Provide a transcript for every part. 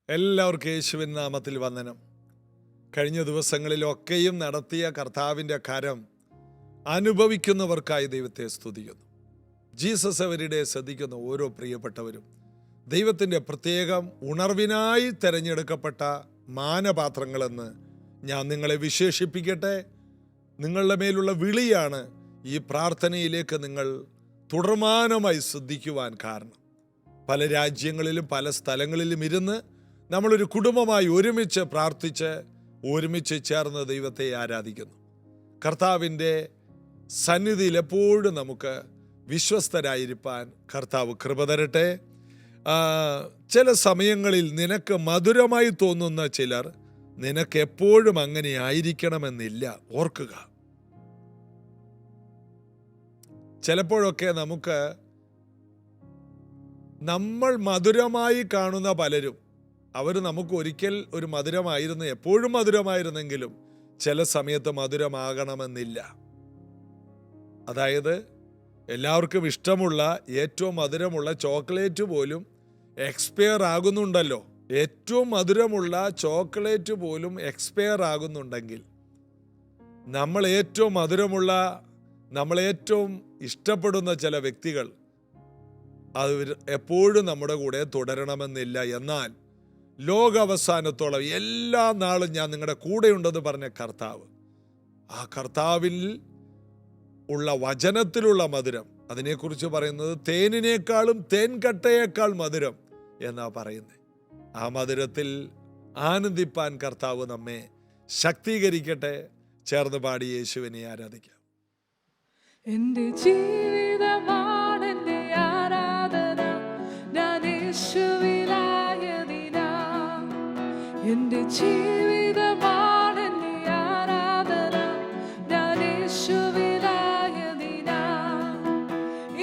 എല്ലാവർക്കും യേശുവിൻ നാമത്തിൽ വന്ദനം. കഴിഞ്ഞ ദിവസങ്ങളിലൊക്കെയും നടത്തിയ കർത്താവിൻ്റെ കരം അനുഭവിക്കുന്നവർക്കായി ദൈവത്തെ സ്തുതിക്കുന്നു. ജീസസ് എവരിഡേ ശ്രദ്ധിക്കുന്ന ഓരോ പ്രിയപ്പെട്ടവരും ദൈവത്തിൻ്റെ പ്രത്യേകം ഉണർവിനായി തിരഞ്ഞെടുക്കപ്പെട്ട മാനപാത്രങ്ങളെന്ന് ഞാൻ നിങ്ങളെ വിശേഷിപ്പിക്കട്ടെ. നിങ്ങളുടെ മേലുള്ള വിളിയാണ് ഈ പ്രാർത്ഥനയിലേക്ക് നിങ്ങൾ തുടർമാനമായി ശ്രദ്ധിക്കുവാൻ കാരണം. പല രാജ്യങ്ങളിലും പല സ്ഥലങ്ങളിലും ഇരുന്ന് നമ്മളൊരു കുടുംബമായി ഒരുമിച്ച് പ്രാർത്ഥിച്ച് ഒരുമിച്ച് ചേർന്ന് ദൈവത്തെ ആരാധിക്കുന്നു. കർത്താവിൻ്റെ സന്നിധിയിൽ എപ്പോഴും നമുക്ക് വിശ്വസ്തരായിരിക്കാൻ കർത്താവ് കൃപ തരട്ടെ. ചില സമയങ്ങളിൽ നിനക്ക് മധുരമായി തോന്നുന്ന ചിലർ നിനക്ക് എപ്പോഴും അങ്ങനെ ആയിരിക്കണമെന്നില്ല. ഓർക്കുക, ചിലപ്പോഴൊക്കെ നമ്മൾ മധുരമായി കാണുന്ന പലരും അവർ നമുക്ക് ഒരിക്കൽ ഒരു മധുരമായിരുന്നു, എപ്പോഴും മധുരമായിരുന്നെങ്കിലും ചില സമയത്ത് മധുരമാകണമെന്നില്ല. അതായത് എല്ലാവർക്കും ഇഷ്ടമുള്ള ഏറ്റവും മധുരമുള്ള ചോക്ലേറ്റ് പോലും എക്സ്പയർ ആകുന്നുണ്ടല്ലോ. ഏറ്റവും മധുരമുള്ള ചോക്ലേറ്റ് പോലും എക്സ്പയർ ആകുന്നുണ്ടെങ്കിൽ നമ്മൾ ഏറ്റവും ഇഷ്ടപ്പെടുന്ന ചില വ്യക്തികൾ അവർ എപ്പോഴും നമ്മുടെ കൂടെ തുടരണമെന്നില്ല. എന്നാൽ ലോകാവസാനത്തോളം എല്ലാ നാളും ഞാൻ നിങ്ങളുടെ കൂടെയുണ്ടെന്ന് പറഞ്ഞ കർത്താവ്, ആ കർത്താവിൽ ഉള്ള വചനത്തിലുള്ള മധുരം, അതിനെക്കുറിച്ച് പറയുന്നത് തേനിനേക്കാളും തേൻകട്ടയേക്കാൾ മധുരം എന്നാ പറയുന്നത്. ആ മധുരത്തിൽ ആനന്ദിപ്പാൻ കർത്താവ് നമ്മെ ശക്തീകരിക്കട്ടെ. ചേർന്ന് പാടി യേശുവിനെ ആരാധിക്കാം. എൻ്റെ ജീവിതമാണ് എൻ്റെ ആരാധന, ഞാൻ യേശുവിലായതിനാ. എൻ്റെ ജീവിതമാണ് എൻ്റെ ആരാധന, ഞാൻ യേശുവിലായതിനാ.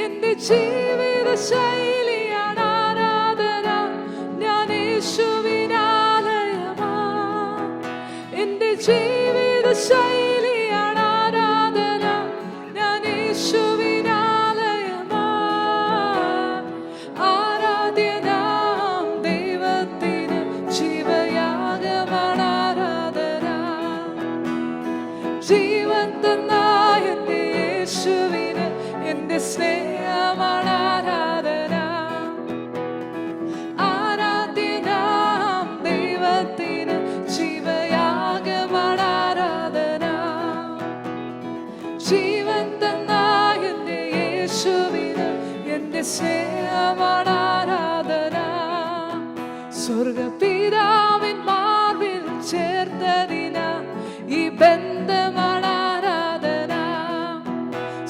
എൻ്റെ ജീവിത ശൈലിയാണ് ആരാധന, ഞാൻ യേശുവിനാലയമാ. എൻ്റെ ജീവിത ശൈലിയാണ് ആരാധന, ഞാൻ യേശുവിനാലയമാ. ആരാധ്യനാം ദൈവത്തിന് ജീവയാഗമാണ് ആരാധന. ജീവൻ തന്നായ എൻ്റെ യേശുവിന് എൻ്റെ സ്നേഹമാണ് ആരാധന. ആരാധ്യനാം ദൈവത്തിന് ജീവയാഗമാണ് ആരാധന. ജീവൻ തന്നായ എൻ്റെ യേശുവിന് എൻ്റെ സ്നേഹമാണ് ആരാധന. സ്വർഗപിതാവിൻ മാർവിൽ ചേർത്തതിന ഈ ബന്ധമാണ് ആരാധന.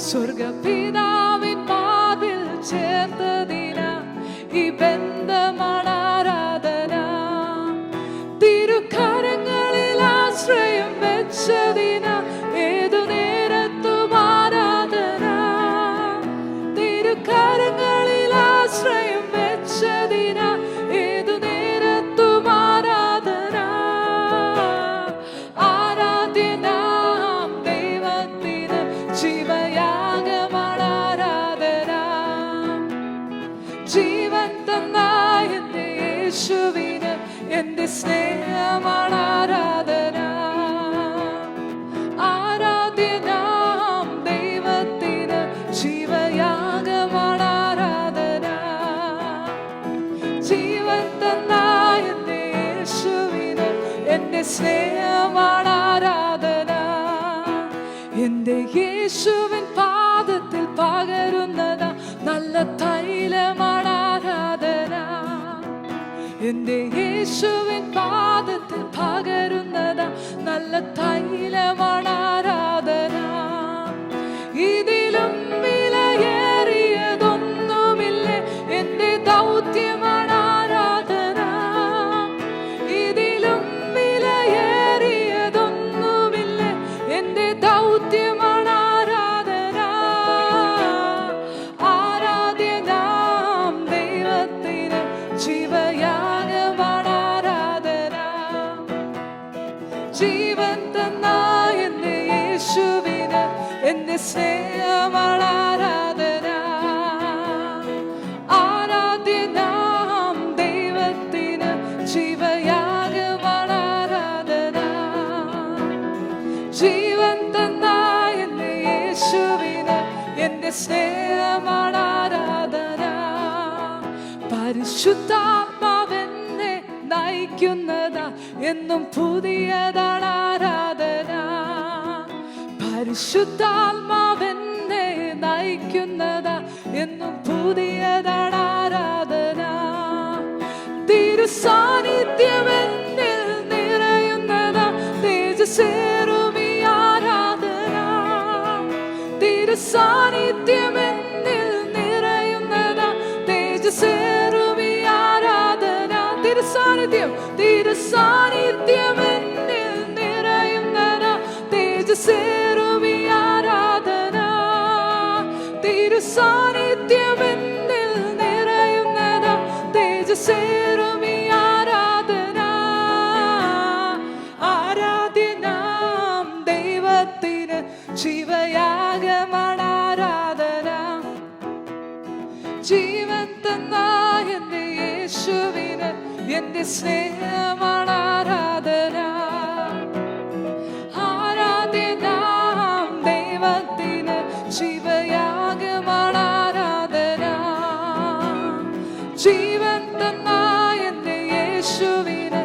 സ്വർഗപിതാവിൻ മാർവിൽ ചേർത്തതിന ഈ ബന്ധമാണ് ആരാധന. തിരുക്കരങ്ങളിൽ ആശ്രയം വെച്ചതിന ഏതു നേരത്തും ആരാധന. തിരുക്കരങ്ങളിൽ ആശ്രയം വെച്ചതിന ഏതു നേരത്തും ആരാധന. ആരാധ്യനാം ദൈവത്തിന് ജീവയാഗമാണ് ആരാധന. ജീവൻ തന്നായ എൻ്റെ യേശുവിന് എൻ്റെ സ്നേഹമാണ് ആരാധന. ആരാധ്യനാം ദൈവത്തിന് ജീവയാഗമാണ് ആരാധന. ജീവൻ തന്നായ എൻ്റെ യേശുവിന് എൻ്റെ സ്നേഹമാണ് ആരാധന. എൻ്റെ യേശുവിൻ പാദത്തിൽ പകരുന്നത് നല്ല തൈലമാണ് ആരാധന. എൻ്റെ യേശുവിൻ പാദത്തിൽ പകരുന്നത് നല്ല തൈലമാണ് ആരാധന. ഇതിലും വിലയേറിയതൊന്നുമില്ല, എൻ്റെ ദൗത്യമാണ് ആരാധന. ഇതിലും വിലയേറിയതൊന്നുമില്ല, എൻ്റെ ദൗത്യമാണ് ആരാധന. ആരാധ്യനാം ദൈവത്തിന് ജീവയാഗമാണ് ആരാധന. ജീവൻ തന്നായ എൻ്റെ യേശുവിന് എൻ്റെ സ്നേഹമാണ് ആരാധന. ആരാധ്യനാം ദൈവത്തിന് ജീവ എന്റെ സ്നേഹമാണ് ആരാധന. പരിശുദ്ധാത്മാവെന്നെ നയിക്കുന്നതാ, എന്നും പുതിയതാണ് ആരാധന. പരിശുദ്ധാത്മാവെന്നെ നയിക്കുന്നതാ, എന്നും പുതിയതാണ് ആരാധന. തിരുസാന്നിധ്യം എന്നിൽ നിറയുന്നതാ, തേജസ്സേറും ഈ ആരാധന. തിരുസാന്നിധ്യം എന്നിൽ നിറയുന്നതാ, തേജസ്സേറും ഈ ആരാധന. തിരുസാന്നിധ്യം എന്നിൽ നിറയുന്നതാ, തേജസ്സേറും ഈ ആരാധന. തിരുസാന്നിധ്യം എന്നിൽ നിറയുന്നതാ, തേജസ്സേറും ഈ ആരാധന. ആരാധ്യനാം ദൈവത്തിന് ജീവയാഗമാണ് ആരാധന. ജീവൻ തന്ന എന്റെ യേശുവിന് എന്റെ സ്നേഹമാണ് ആരാധന. ആരാധ്യനാം ദൈവത്തിന് ജീവയാഗമാണ് ആരാധന. ജീവൻ തന്ന എന്റെ യേശുവിന്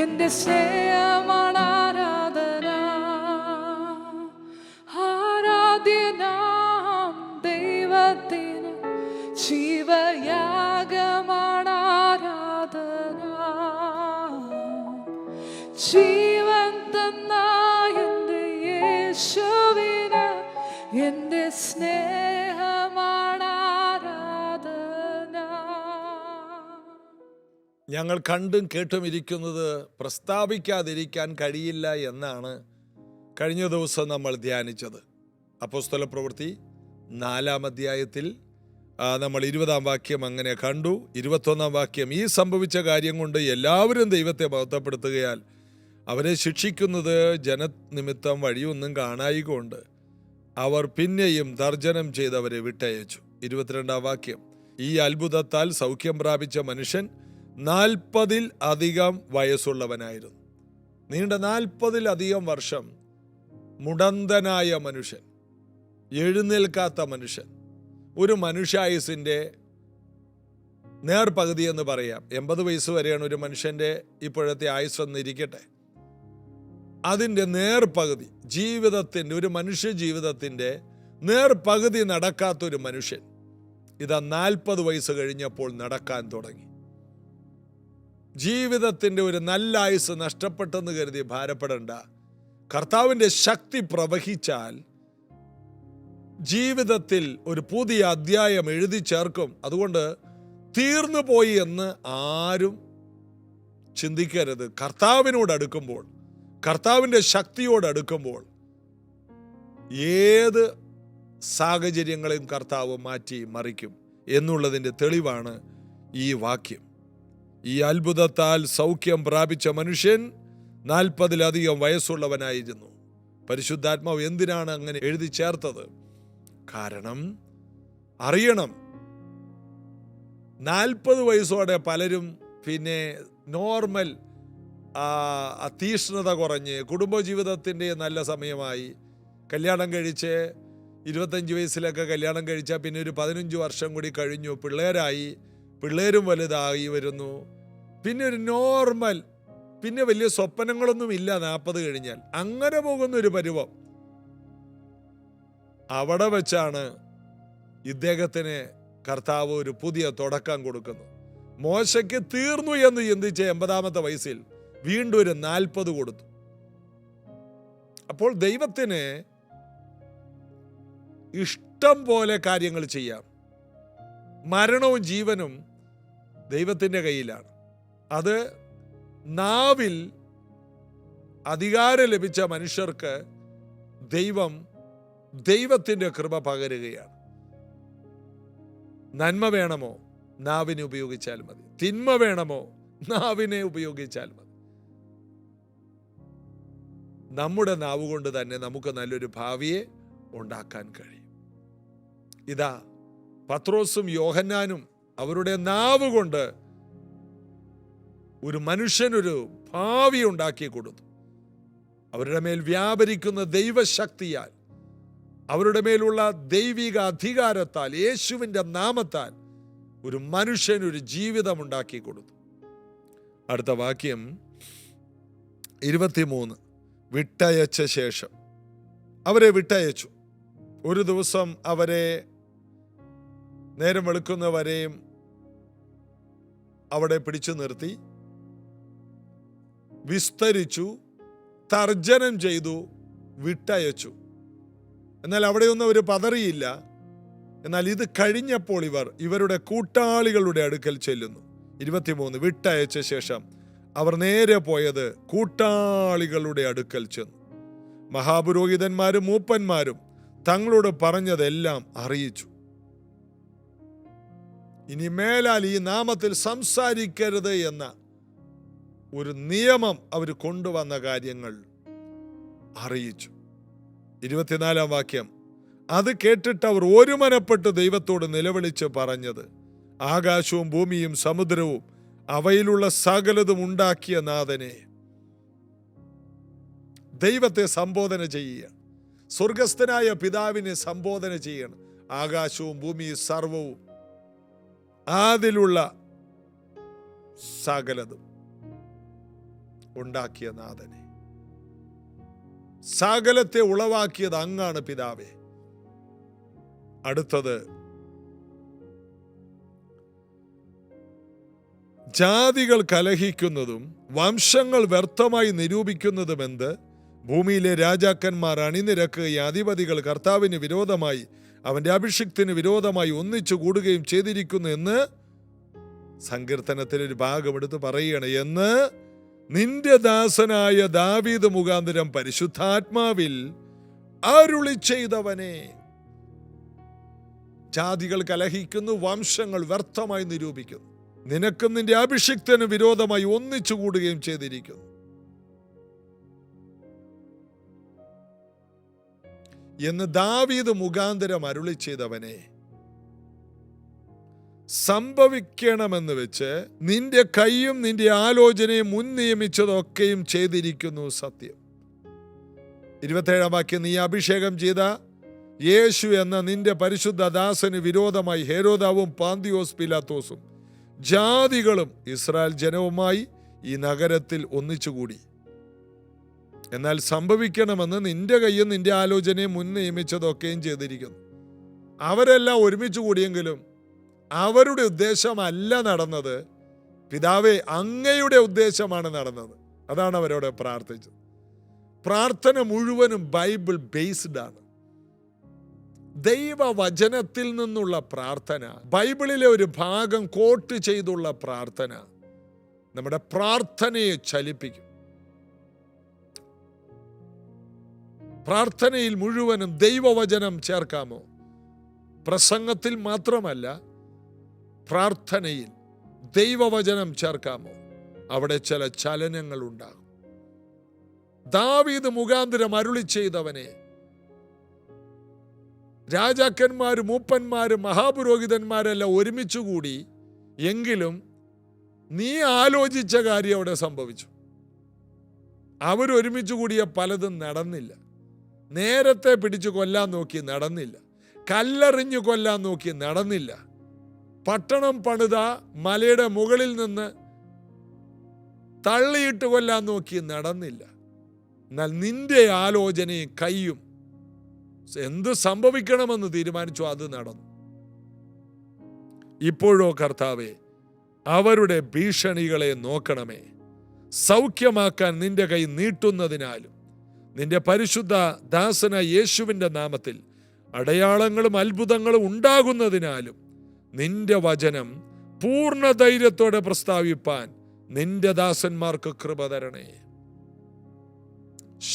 എന്റെ സ്നേഹമാണ് ആരാധന. ആരാധ്യനാം ദൈവത്തിന് ജീവയാഗമാണ് ആരാധന. ജീവൻ തന്ന എന്റെ യേശുവിന് എന്റെ സ്നേഹമാണ് ആരാധന. ഞങ്ങൾ കണ്ടും കേട്ടും ഇരിക്കുന്നത് പ്രസ്താവിക്കാതിരിക്കാൻ കഴിയില്ല എന്നാണ് കഴിഞ്ഞ ദിവസം നമ്മൾ ധ്യാനിച്ചത്. അപ്പോസ്തല പ്രവൃത്തി 4-ാം അധ്യായത്തിൽ നമ്മൾ 20-ാം വാക്യം അങ്ങനെ കണ്ടു. 21-ാം വാക്യം, ഈ സംഭവിച്ച കാര്യം കൊണ്ട് എല്ലാവരും ദൈവത്തെ മഹത്വപ്പെടുത്തുകയാൽ അവരെ ശിക്ഷിക്കുന്നത് ജനനിമിത്തം വഴിയൊന്നും കാണായികൊണ്ട് അവർ പിന്നെയും തർജ്ജനം ചെയ്തവരെ വിട്ടയച്ചു. 22-ാം വാക്യം, ഈ അത്ഭുതത്താൽ സൗഖ്യം പ്രാപിച്ച മനുഷ്യൻ 40-ൽ അധികം വയസ്സുള്ളവനായിരുന്നു. നീണ്ട 40-ലധികം വർഷം മുടന്തനായ മനുഷ്യൻ, എഴുന്നേൽക്കാത്ത മനുഷ്യൻ, ഒരു മനുഷ്യായുസിൻ്റെ നേർപകുതി എന്ന് പറയാം. 80 വയസ്സ് വരെയാണ് ഒരു മനുഷ്യൻ്റെ ഇപ്പോഴത്തെ ആയുസ്സെന്നിരിക്കട്ടെ. അതിൻ്റെ നേർപകുതി ജീവിതത്തിൻ്റെ, ഒരു മനുഷ്യ ജീവിതത്തിൻ്റെ നേർപകുതി നടക്കാത്തൊരു മനുഷ്യൻ ഇതാ 40 വയസ്സ് കഴിഞ്ഞപ്പോൾ നടക്കാൻ തുടങ്ങി. ജീവിതത്തിൻ്റെ ഒരു നല്ല ആയുസ് നഷ്ടപ്പെട്ടെന്ന് കരുതി ഭാരപ്പെടേണ്ട. കർത്താവിൻ്റെ ശക്തി പ്രവഹിച്ചാൽ ജീവിതത്തിൽ ഒരു പുതിയ അധ്യായം എഴുതി ചേർക്കും. അതുകൊണ്ട് തീർന്നു പോയി എന്ന് ആരും ചിന്തിക്കരുത്. കർത്താവിനോട് അടുക്കുമ്പോൾ, കർത്താവിൻ്റെ ശക്തിയോട് അടുക്കുമ്പോൾ ഏത് സാഹചര്യങ്ങളെയും കർത്താവ് മാറ്റി മറിക്കും എന്നുള്ളതിൻ്റെ തെളിവാണ് ഈ വാക്യം. ഈ അത്ഭുതത്താൽ സൗഖ്യം പ്രാപിച്ച മനുഷ്യൻ 40-ലധികം വയസ്സുള്ളവനായിരുന്നു. പരിശുദ്ധാത്മാവ് എന്തിനാണ് അങ്ങനെ എഴുതി ചേർത്തത്? കാരണം അറിയണം, 40 വയസ്സോടെ പലരും പിന്നെ നോർമൽ തീഷ്ണത കുറഞ്ഞ് കുടുംബജീവിതത്തിൻ്റെ നല്ല സമയമായി കല്യാണം കഴിച്ച് 25 വയസ്സിലൊക്കെ കല്യാണം കഴിച്ചാൽ പിന്നെ ഒരു 15 വർഷം കൂടി കഴിഞ്ഞു, പിള്ളേരായി, പിള്ളേരും വലുതായി വരുന്നു. പിന്നെ ഒരു നോർമൽ, പിന്നെ വലിയ സ്വപ്നങ്ങളൊന്നും ഇല്ല 40 കഴിഞ്ഞാൽ. അങ്ങനെ പോകുന്നൊരു പരുവം. അവിടെ വെച്ചാണ് ഇദ്ദേഹത്തിന് കർത്താവ് ഒരു പുതിയ തുടക്കം കൊടുക്കുന്നു. മോശയ്ക്ക് തീർന്നു എന്ന് ചിന്തിച്ച 80-ാമത്തെ വയസ്സിൽ വീണ്ടും ഒരു 40 കൊടുത്തു. അപ്പോൾ ദൈവത്തിന് ഇഷ്ടം പോലെ കാര്യങ്ങൾ ചെയ്യാം. മരണവും ജീവനും ദൈവത്തിൻ്റെ കയ്യിലാണ്. അത് നാവിൽ അധികാരം ലഭിച്ച മനുഷ്യർക്ക് ദൈവത്തിൻ്റെ കൃപ പകരുകയാണ്. നന്മ വേണമോ നാവിനെ ഉപയോഗിച്ചാൽ മതി, തിന്മ വേണമോ നാവിനെ ഉപയോഗിച്ചാൽ മതി. നമ്മുടെ നാവ് കൊണ്ട് തന്നെ നമുക്ക് നല്ലൊരു ഭാവിയെ ഉണ്ടാക്കാൻ കഴിയും. ഇതാ പത്രോസും യോഹന്നാനും അവരുടെ നാവ് കൊണ്ട് ഒരു മനുഷ്യനൊരു ഭാവി ഉണ്ടാക്കി കൊടുത്തു. അവരുടെ മേൽ വ്യാപരിക്കുന്ന ദൈവശക്തിയാൽ അവരുടെ മേലുള്ള ദൈവിക അധികാരത്താൽ, യേശുവിൻ്റെ നാമത്താൽ ഒരു മനുഷ്യനൊരു ജീവിതം ഉണ്ടാക്കി കൊടുത്തു. അടുത്ത വാക്യം 23. വിട്ടയച്ച ശേഷം അവരെ വിട്ടയച്ചു. ഒരു ദിവസം അവരെ നേരം വെളുക്കുന്നവരെയും അവിടെ പിടിച്ചു നിർത്തി, വിസ്തരിച്ചു, തർജ്ജനം ചെയ്തു, വിട്ടയച്ചു. എന്നാൽ അവിടെയൊന്നും അവർ പതറിയില്ല. എന്നാൽ ഇത് കഴിഞ്ഞപ്പോൾ ഇവരുടെ കൂട്ടാളികളുടെ അടുക്കൽ ചെല്ലുന്നു. 23. വിട്ടയച്ച ശേഷം അവർ നേരെ പോയത് കൂട്ടാളികളുടെ അടുക്കൽ ചെന്നു. മഹാപുരോഹിതന്മാരും മൂപ്പന്മാരും തങ്ങളോട് പറഞ്ഞതെല്ലാം അറിയിച്ചു. ഇനി മേലാൽ ഈ നാമത്തിൽ സംസാരിക്കരുത് എന്ന ഒരു നിയമം അവർ കൊണ്ടുവന്ന കാര്യങ്ങൾ അറിയിച്ചു. 24 വാക്യം. അത് കേട്ടിട്ട് അവർ ഒരുമനപ്പെട്ട് ദൈവത്തോട് നിലവിളിച്ച് പറഞ്ഞത്, ആകാശവും ഭൂമിയും സമുദ്രവും അവയിലുള്ള സകലതും ഉണ്ടാക്കിയ നാഥനെ. ദൈവത്തെ സംബോധന ചെയ്യുക, സ്വർഗസ്ഥനായ പിതാവിനെ സംബോധന ചെയ്യണം. ആകാശവും ഭൂമിയും സർവവും അതിലുള്ള സകലതും ഉണ്ടാക്കിയ നാഥനെ. സകലത്തെ ഉളവാക്കിയത് അങ്ങാണ് പിതാവേ. അടുത്തത്, ജാതികൾ കലഹിക്കുന്നതും വംശങ്ങൾ വ്യർത്ഥമായി നിരൂപിക്കുന്നതും എന്ത്? ഭൂമിയിലെ രാജാക്കന്മാർ അണിനിരക്കുകയും അധിപതികൾ കർത്താവിന് വിരോധമായി അവന്റെ അഭിഷിക്തന് വിരോധമായി ഒന്നിച്ചു കൂടുകയും ചെയ്തിരിക്കുന്നു എന്ന് സങ്കീർത്തനത്തിലൊരു ഭാഗം എടുത്ത് പറയുകയാണ്. എന്ന് നിന്റെ ദാസനായ ദാവീദ് മുഖാന്തരം പരിശുദ്ധാത്മാവിൽ അരുളി ചെയ്തവനെ. ജാതികൾ കലഹിക്കുന്നു, വംശങ്ങൾ വ്യർത്ഥമായി നിരൂപിക്കുന്നു, നിനക്കും നിന്റെ അഭിഷിക്തന് വിരോധമായി ഒന്നിച്ചു കൂടുകയും ചെയ്തിരിക്കുന്നു എന്ന് ദാവീദ് മുഖാന്തരം അരുളി ചെയ്തവനെ. സംഭവിക്കണമെന്ന് വെച്ച് നിന്റെ കൈയും നിന്റെ ആലോചനയും മുൻ നിയമിച്ചതൊക്കെയും ചെയ്തിരിക്കുന്നു സത്യം. 27 വാക്യം. നീ അഭിഷേകം ചെയ്ത യേശു എന്ന നിന്റെ പരിശുദ്ധ ദാസന് വിരോധമായി ഹെരോദാവും പാന്തിയോസ് പിലാത്തോസും ജാതികളും ഇസ്രായേൽ ജനവുമായി ഈ നഗരത്തിൽ ഒന്നിച്ചുകൂടി. എന്നാൽ സംഭവിക്കണമെന്ന് നിന്റെ കൈയും നിന്റെ ആലോചനയും മുൻ നിയമിച്ചതൊക്കെയും ചെയ്തിരിക്കുന്നു. അവരെല്ലാം ഒരുമിച്ച് കൂടിയെങ്കിലും അവരുടെ ഉദ്ദേശമല്ല നടന്നത്, പിതാവേ അങ്ങയുടെ ഉദ്ദേശമാണ് നടന്നത്. അതാണ് അവരോട് പ്രാർത്ഥിച്ചത്. പ്രാർത്ഥന മുഴുവനും ബൈബിൾ ബേസ്ഡ് ആണ്. ദൈവവചനത്തിൽ നിന്നുള്ള പ്രാർത്ഥന, ബൈബിളിലെ ഒരു ഭാഗം കോട്ട് ചെയ്തുള്ള പ്രാർത്ഥന നമ്മുടെ പ്രാർത്ഥനയെ ചലിപ്പിക്കും. പ്രാർത്ഥനയിൽ മുഴുവനും ദൈവവചനം ചേർക്കാമോ? പ്രസംഗത്തിൽ മാത്രമല്ല, പ്രാർത്ഥനയിൽ ദൈവവചനം ചേർക്കാമോ? അവിടെ ചില ചലനങ്ങൾ ഉണ്ടാകും. ദാവീദ് മുഖാന്തരം അരുളി ചെയ്തവനെ രാജാക്കന്മാരും മൂപ്പന്മാരും മഹാപുരോഹിതന്മാരെല്ലാം ഒരുമിച്ചുകൂടി. എങ്കിലും നീ ആലോചിച്ച കാര്യം അവിടെ സംഭവിച്ചു. അവരൊരുമിച്ച് കൂടിയ പലതും നടന്നില്ല. നേരത്തെ പിടിച്ചു കൊല്ലാൻ നോക്കി, നടന്നില്ല. കല്ലെറിഞ്ഞു കൊല്ലാൻ നോക്കി, നടന്നില്ല. പട്ടണം പണിത മലയുടെ മുകളിൽ നിന്ന് തള്ളിയിട്ട് കൊല്ലാൻ നോക്കി, നടന്നില്ല. എന്നാൽ നിന്റെ ആലോചനയും കൈയും എന്ത് സംഭവിക്കണമെന്ന് തീരുമാനിച്ചു, അത് നടന്നു. ഇപ്പോഴോ കർത്താവേ, അവരുടെ ഭീഷണികളെ നോക്കണമേ. സൗഖ്യമാക്കാൻ നിന്റെ കൈ നീട്ടുന്നതിനാലും നിന്റെ പരിശുദ്ധ ദാസന യേശുവിൻ്റെ നാമത്തിൽ അടയാളങ്ങളും അത്ഭുതങ്ങളും ഉണ്ടാകുന്നതിനാലും നിന്റെ വചനം പൂർണ്ണ ധൈര്യത്തോടെ പ്രസ്താവിപ്പാൻ നിന്റെ ദാസന്മാർക്ക് കൃപ തരണേ.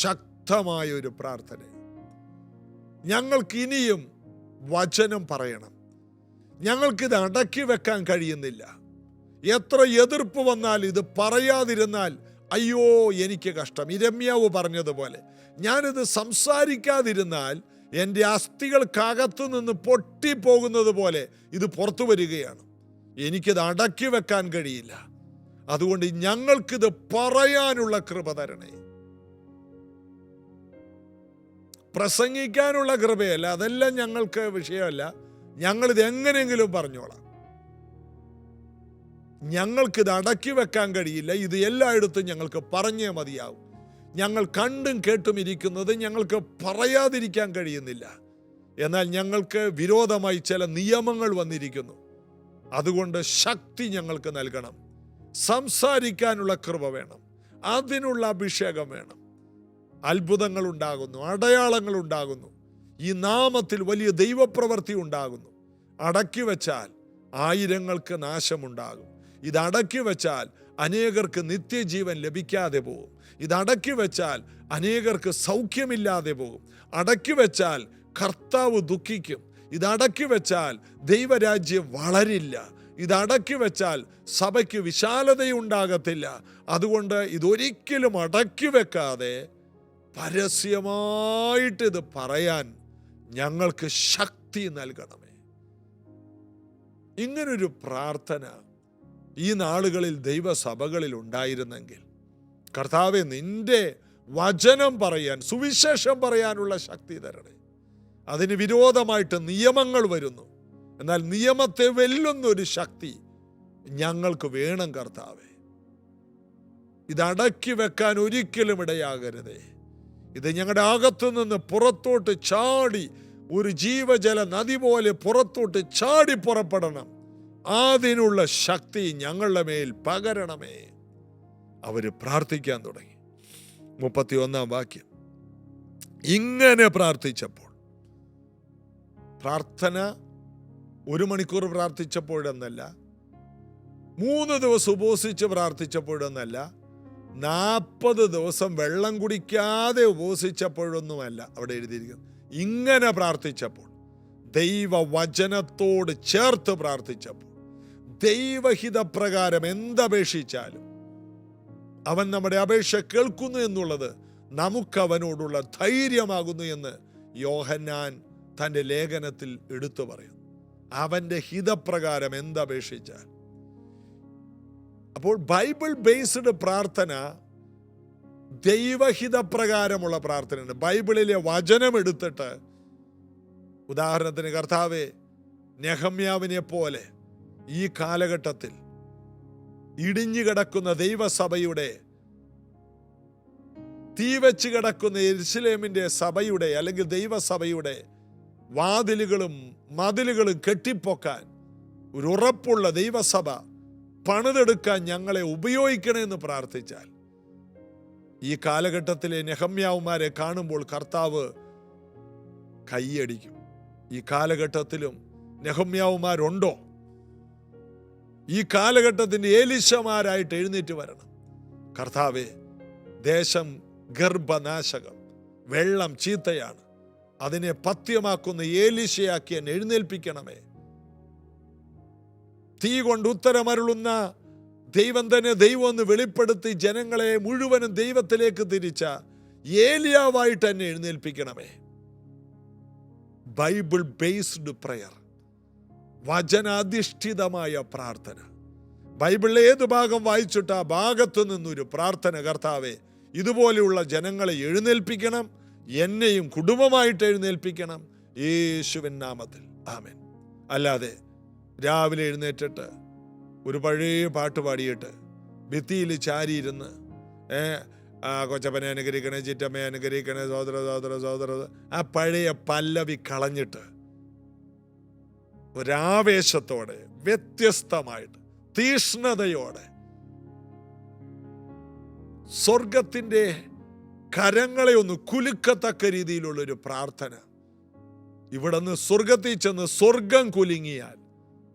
ശക്തമായൊരു പ്രാർത്ഥന. ഞങ്ങൾക്ക് ഇനിയും വചനം പറയണം. ഞങ്ങൾക്കിത് അടക്കി വെക്കാൻ കഴിയുന്നില്ല. എത്ര എതിർപ്പ് വന്നാൽ ഇത് പറയാതിരുന്നാൽ അയ്യോ എനിക്ക് കഷ്ടം. ഇരമ്യാവ് പറഞ്ഞതുപോലെ, ഞാനിത് സംസാരിക്കാതിരുന്നാൽ എൻ്റെ അസ്ഥികൾക്കകത്തു നിന്ന് പൊട്ടിപ്പോകുന്നത് പോലെ ഇത് പുറത്തു വരികയാണ്. എനിക്കിത് അടക്കി വെക്കാൻ കഴിയില്ല. അതുകൊണ്ട് ഞങ്ങൾക്കിത് പറയാനുള്ള കൃപ തരണേ. പ്രസംഗിക്കാനുള്ള കൃപയല്ല, അതെല്ലാം ഞങ്ങൾക്ക് വിഷയമല്ല. ഞങ്ങളിത് എങ്ങനെയെങ്കിലും പറഞ്ഞോളാം. ഞങ്ങൾക്കിത് അടക്കി വെക്കാൻ കഴിയില്ല. ഇത് എല്ലായിടത്തും ഞങ്ങൾക്ക് പറഞ്ഞേ മതിയാവും. ഞങ്ങൾ കണ്ടും കേട്ടും ഇരിക്കുന്നത് ഞങ്ങൾക്ക് പറയാതിരിക്കാൻ കഴിയുന്നില്ല. എന്നാൽ ഞങ്ങൾക്ക് വിരോധമായി ചില നിയമങ്ങൾ വന്നിരിക്കുന്നു. അതുകൊണ്ട് ശക്തി ഞങ്ങൾക്ക് നൽകണം. സംസാരിക്കാനുള്ള കൃപ വേണം. അതിനുള്ള അഭിഷേകം വേണം. അത്ഭുതങ്ങൾ ഉണ്ടാകുന്നു, അടയാളങ്ങൾ ഉണ്ടാകുന്നു. ഈ നാമത്തിൽ വലിയ ദൈവപ്രവൃത്തി ഉണ്ടാകുന്നു. അടക്കി വെച്ചാൽ ആയിരങ്ങൾക്ക് നാശമുണ്ടാകും. ഇത് അടക്കി വെച്ചാൽ അനേകർക്ക് നിത്യജീവൻ ലഭിക്കാതെ പോകും. ഇത് അടക്കി വെച്ചാൽ അനേകർക്ക് സൗഖ്യമില്ലാതെ പോകും. അടക്കി വെച്ചാൽ കർത്താവ് ദുഃഖിക്കും. ഇത് അടക്കി വെച്ചാൽ ദൈവരാജ്യം വളരില്ല. ഇത് അടക്കി വെച്ചാൽ സഭയ്ക്ക് വിശാലതയുണ്ടാകത്തില്ല. അതുകൊണ്ട് ഇതൊരിക്കലും അടക്കി വെക്കാതെ പരസ്യമായിട്ട് ഇത് പറയാൻ ഞങ്ങൾക്ക് ശക്തി നൽകണമേ. ഇങ്ങനൊരു പ്രാർത്ഥന ഈ നാളുകളിൽ ദൈവസഭകളിൽ ഉണ്ടായിരുന്നെങ്കിൽ, കർത്താവേ, നിന്റെ വചനം പറയാൻ, സുവിശേഷം പറയാനുള്ള ശക്തി തരണേ. അതിന് വിരോധമായിട്ട് നിയമങ്ങൾ വരുന്നു. എന്നാൽ നിയമത്തെ വെല്ലുന്നൊരു ശക്തി ഞങ്ങൾക്ക് വേണം കർത്താവേ. ഇത് അടക്കി വെക്കാൻ ഒരിക്കലും ഇടയാകരുതേ. ഇത് ഞങ്ങളുടെ അകത്തു നിന്ന് പുറത്തോട്ട് ചാടി ഒരു ജീവജല നദി പോലെ പുറത്തോട്ട് ചാടി പുറപ്പെടണം. അതിനുള്ള ശക്തി ഞങ്ങളുടെ മേൽ പകരണമേ. അവര് പ്രാർത്ഥിക്കാൻ തുടങ്ങി. 31-ാം വാക്യം. ഇങ്ങനെ പ്രാർത്ഥിച്ചപ്പോൾ, പ്രാർത്ഥന 1 മണിക്കൂർ പ്രാർത്ഥിച്ചപ്പോഴെന്നല്ല, 3 ദിവസം ഉപവസിച്ച് പ്രാർത്ഥിച്ചപ്പോഴെന്നല്ല, 40 ദിവസം വെള്ളം കുടിക്കാതെ ഉപവസിച്ചപ്പോഴൊന്നുമല്ല അവിടെ എഴുതിയിരിക്കുന്നത്. ഇങ്ങനെ പ്രാർത്ഥിച്ചപ്പോൾ, ദൈവവചനത്തോട് ചേർത്ത് പ്രാർത്ഥിച്ചപ്പോൾ, ദൈവഹിതപ്രകാരം എന്തപേക്ഷിച്ചാലും അവൻ നമ്മുടെ അപേക്ഷ കേൾക്കുന്നു എന്നുള്ളത് നമുക്കവനോടുള്ള ധൈര്യമാകുന്നു എന്ന് യോഹന്നാൻ തൻ്റെ ലേഖനത്തിൽ എടുത്തു പറയുന്നു. അവൻ്റെ ഹിതപ്രകാരം എന്തപേക്ഷിച്ചാൽ. അപ്പോൾ ബൈബിൾ ബേസ്ഡ് പ്രാർത്ഥന ദൈവഹിതപ്രകാരമുള്ള പ്രാർത്ഥനയുണ്ട്. ബൈബിളിലെ വചനം എടുത്തിട്ട്, ഉദാഹരണത്തിന് കർത്താവേ, നെഹമ്യാവിനെ പോലെ ഈ കാലഘട്ടത്തിൽ ഇടിഞ്ഞു കിടക്കുന്ന ദൈവസഭയുടെ, തീ വെച്ച് കിടക്കുന്ന യെരുശലേമിന്റെ സഭയുടെ അല്ലെങ്കിൽ ദൈവസഭയുടെ വാതിലുകളും മതിലുകളും കെട്ടിപ്പൊക്കാൻ ഒരു ഉറപ്പുള്ള ദൈവസഭ പണിതെടുക്കാൻ ഞങ്ങളെ ഉപയോഗിക്കണമെന്ന് പ്രാർത്ഥിച്ചാൽ, ഈ കാലഘട്ടത്തിലെ നെഹമ്യാവുമാരെ കാണുമ്പോൾ കർത്താവ് കൈയടിക്കും. ഈ കാലഘട്ടത്തിലും നെഹമ്യാവുമാരുണ്ടോ? ഈ കാലഘട്ടത്തിൻ്റെ ഏലീശമാരായിട്ട് എഴുന്നേറ്റ് വരണം. കർത്താവേ, ദേശം ഗർഭനാശകം, വെള്ളം ചീത്തയാണ്, അതിനെ പഥ്യമാക്കുന്ന ഏലീശയാക്കി എന്നെ എഴുന്നേൽപ്പിക്കണമേ. തീ കൊണ്ട് ഉത്തരമരുളുന്ന ദൈവം തന്നെ ദൈവം എന്ന് വെളിപ്പെടുത്തി ജനങ്ങളെ മുഴുവനും ദൈവത്തിലേക്ക് തിരിച്ച ഏലിയാവായിട്ട് എന്നെ എഴുന്നേൽപ്പിക്കണമേ. ബൈബിൾ ബേസ്ഡ് പ്രയർ, വചനാധിഷ്ഠിതമായ പ്രാർത്ഥന. ബൈബിളിലെ ഏത് ഭാഗം വായിച്ചിട്ട് ആ ഭാഗത്തു നിന്നൊരു പ്രാർത്ഥന, കർത്താവേ, ഇതുപോലെയുള്ള ജനങ്ങളെ എഴുന്നേൽപ്പിക്കണം, എന്നെയും കുടുംബമായിട്ട് എഴുന്നേൽപ്പിക്കണം, യേശുവിൻ നാമത്തിൽ, ആമേൻ. അല്ലാതെ രാവിലെ എഴുന്നേറ്റിട്ട് ഒരു പഴയ പാട്ട് പാടിയിട്ട് ഭിത്തിയിൽ ചാരിയിരുന്ന് കൊച്ചപ്പനെ അനുകരിക്കണേ, ചിറ്റമ്മയെ അനുകരിക്കണേ, സോദര സോദര സോദര, ആ പഴയ പല്ലവി കളഞ്ഞിട്ട് ഒരാവേശത്തോടെ, വ്യത്യസ്തമായിട്ട്, തീഷ്ണതയോടെ സ്വർഗത്തിൻ്റെ കരങ്ങളെ ഒന്ന് കുലുക്കത്തക്ക രീതിയിലുള്ളൊരു പ്രാർത്ഥന. ഇവിടെ നിന്ന് സ്വർഗത്തിൽ ചെന്ന് സ്വർഗം കുലുങ്ങിയാൽ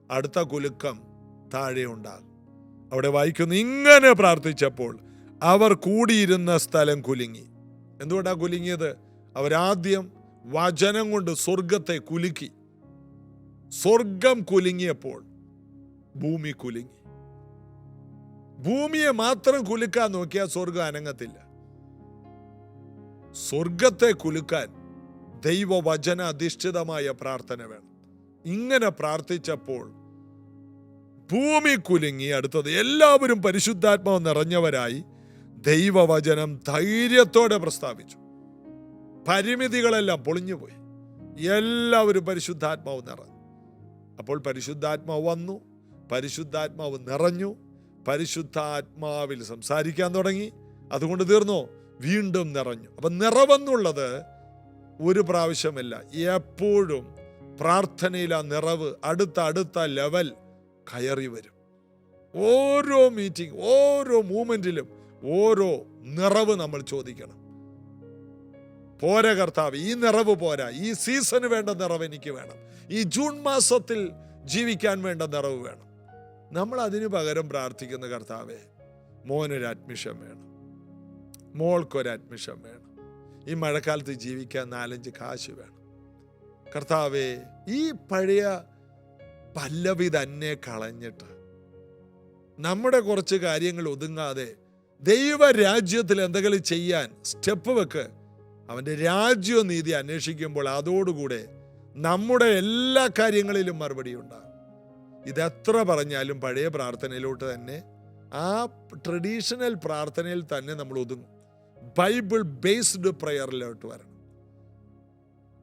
അടുത്ത കുലുക്കം താഴെ ഉണ്ടാകും. അവിടെ വായിക്കുന്നു, ഇങ്ങനെ പ്രാർത്ഥിച്ചപ്പോൾ അവർ കൂടിയിരുന്ന സ്ഥലം കുലുങ്ങി. എന്തുകൊണ്ടാണ് കുലുങ്ങിയത്? അവരാദ്യം വചനം കൊണ്ട് സ്വർഗത്തെ കുലുക്കി. സ്വർഗം കുലുങ്ങിയപ്പോൾ ഭൂമി കുലുങ്ങി. ഭൂമിയെ മാത്രം കുലുക്കാൻ നോക്കിയാൽ സ്വർഗം അനങ്ങത്തില്ല. സ്വർഗത്തെ കുലുക്കാൻ ദൈവവചന അധിഷ്ഠിതമായ പ്രാർത്ഥന വേണം. ഇങ്ങനെ പ്രാർത്ഥിച്ചപ്പോൾ ഭൂമി കുലുങ്ങി. അടുത്തത്, എല്ലാവരും പരിശുദ്ധാത്മാവ് നിറഞ്ഞവരായി ദൈവവചനം ധൈര്യത്തോടെ പ്രസ്താവിച്ചു. പരിമിതികളെല്ലാം പൊളിഞ്ഞുപോയി. എല്ലാവരും പരിശുദ്ധാത്മാവ് നിറഞ്ഞു. അപ്പോൾ പരിശുദ്ധാത്മാവ് വന്നു, പരിശുദ്ധാത്മാവ് നിറഞ്ഞു, പരിശുദ്ധാത്മാവിൽ സംസാരിക്കാൻ തുടങ്ങി. അതുകൊണ്ട് തീർന്നോ? വീണ്ടും നിറഞ്ഞു. അപ്പം നിറവെന്നുള്ളത് ഒരു പ്രാവശ്യമല്ല, എപ്പോഴും പ്രാർത്ഥനയിൽ ആ നിറവ് അടുത്ത ലെവൽ കയറി വരും. ഓരോ മീറ്റിംഗ്, ഓരോ മൂമെന്റിലും ഓരോ നിറവ് നമ്മൾ ചോദിക്കണം. പോരാ കർത്താവ്, ഈ നിറവ് പോരാ, ഈ സീസണ് വേണ്ട നിറവ് എനിക്ക് വേണം, ഈ ജൂൺ മാസത്തിൽ ജീവിക്കാൻ വേണ്ട നിറവ് വേണം. നമ്മൾ അതിന് പകരം പ്രാർത്ഥിക്കുന്ന, കർത്താവേ മോനൊരു അഡ്മിഷൻ വേണം, മോൾക്കൊരു അഡ്മിഷൻ വേണം, ഈ മഴക്കാലത്ത് ജീവിക്കാൻ 4-5 കാശ് വേണം. കർത്താവേ, ഈ പഴയ പല്ലവി തന്നെ കളഞ്ഞിട്ട് നമ്മുടെ കുറച്ച് കാര്യങ്ങൾ ഒതുങ്ങാതെ ദൈവരാജ്യത്തിൽ എന്തെങ്കിലും ചെയ്യാൻ സ്റ്റെപ്പ് വെക്ക്. അവൻ്റെ രാജ്യവും നീതി അന്വേഷിക്കുമ്പോൾ അതോടുകൂടെ നമ്മുടെ എല്ലാ കാര്യങ്ങളിലും മറുപടി ഉണ്ടാകും. ഇതെത്ര പറഞ്ഞാലും പഴയ പ്രാർത്ഥനയിലോട്ട് തന്നെ, ആ ട്രഡീഷണൽ പ്രാർത്ഥനയിൽ തന്നെ നമ്മൾ ഒതുങ്ങും. ബൈബിൾ ബേസ്ഡ് പ്രയറിലോട്ട് വരണം.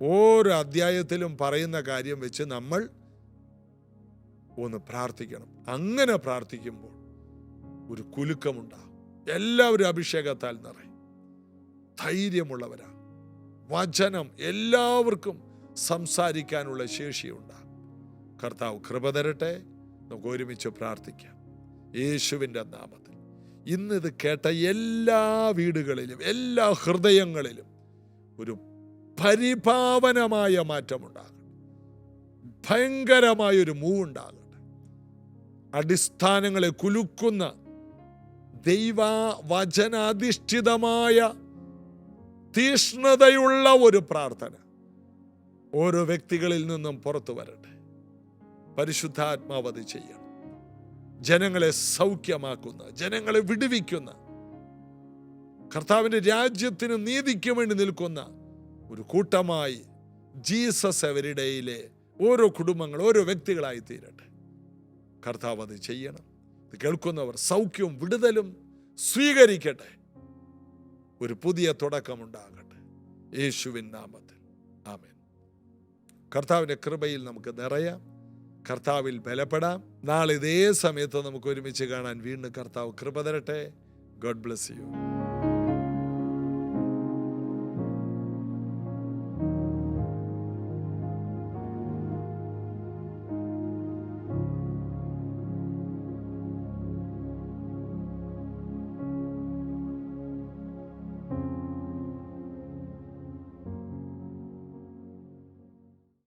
ഓരോ അധ്യായത്തിലും പറയുന്ന കാര്യം വെച്ച് നമ്മൾ ഒന്ന് പ്രാർത്ഥിക്കണം. അങ്ങനെ പ്രാർത്ഥിക്കുമ്പോൾ ഒരു കുലുക്കമുണ്ടാകും. എല്ലാവരും അഭിഷേകത്താൽ നിറയും, ധൈര്യമുള്ളവരാ. വചനം എല്ലാവർക്കും സംസാരിക്കാനുള്ള ശേഷിയുണ്ടാകും. കർത്താവ് കൃപ തരട്ടെ. നമുക്ക് ഒരുമിച്ച് പ്രാർത്ഥിക്കാം. യേശുവിൻ്റെ നാമത്തിൽ ഇന്നിത് കേട്ട എല്ലാ വീടുകളിലും, എല്ലാ ഹൃദയങ്ങളിലും ഒരു പരിപാവനമായ മാറ്റമുണ്ടാകട്ടെ. ഭയങ്കരമായൊരു മൂവ് ഉണ്ടാകട്ടെ. അടിസ്ഥാനങ്ങളെ കുലുക്കുന്ന ദൈവവചനാധിഷ്ഠിതമായ തീഷ്ണതയുള്ള ഒരു പ്രാർത്ഥന ഓരോ വ്യക്തികളിൽ നിന്നും പുറത്തു വരട്ടെ. പരിശുദ്ധാത്മാവ് അത് ചെയ്യണം. ജനങ്ങളെ സൗഖ്യമാക്കുന്ന, ജനങ്ങളെ വിടുവിക്കുന്ന, കർത്താവിൻ്റെ രാജ്യത്തിന് നീതിക്ക് വേണ്ടി നിൽക്കുന്ന ഒരു കൂട്ടമായി ജീസസ് എവരിഡേയിലെ ഓരോ കുടുംബങ്ങൾ, ഓരോ വ്യക്തികളായി തീരട്ടെ. കർത്താവ് അത് ചെയ്യണം. ഇത് കേൾക്കുന്നവർ സൗഖ്യവും വിടുതലും സ്വീകരിക്കട്ടെ. ഒരു പുതിയ തുടക്കമുണ്ടാകട്ടെ യേശുവിൻ നാമത്തിൽ. ആമേൻ. കർത്താവിൻ്റെ കൃപയിൽ നമുക്ക് നിറയാം, കർത്താവിൽ ബലപ്പെടാം. നാളെ ഇതേ സമയത്ത് നമുക്ക് ഒരുമിച്ച് കാണാൻ വീണ്ടും കർത്താവ് കൃപ തരട്ടെ. God bless you.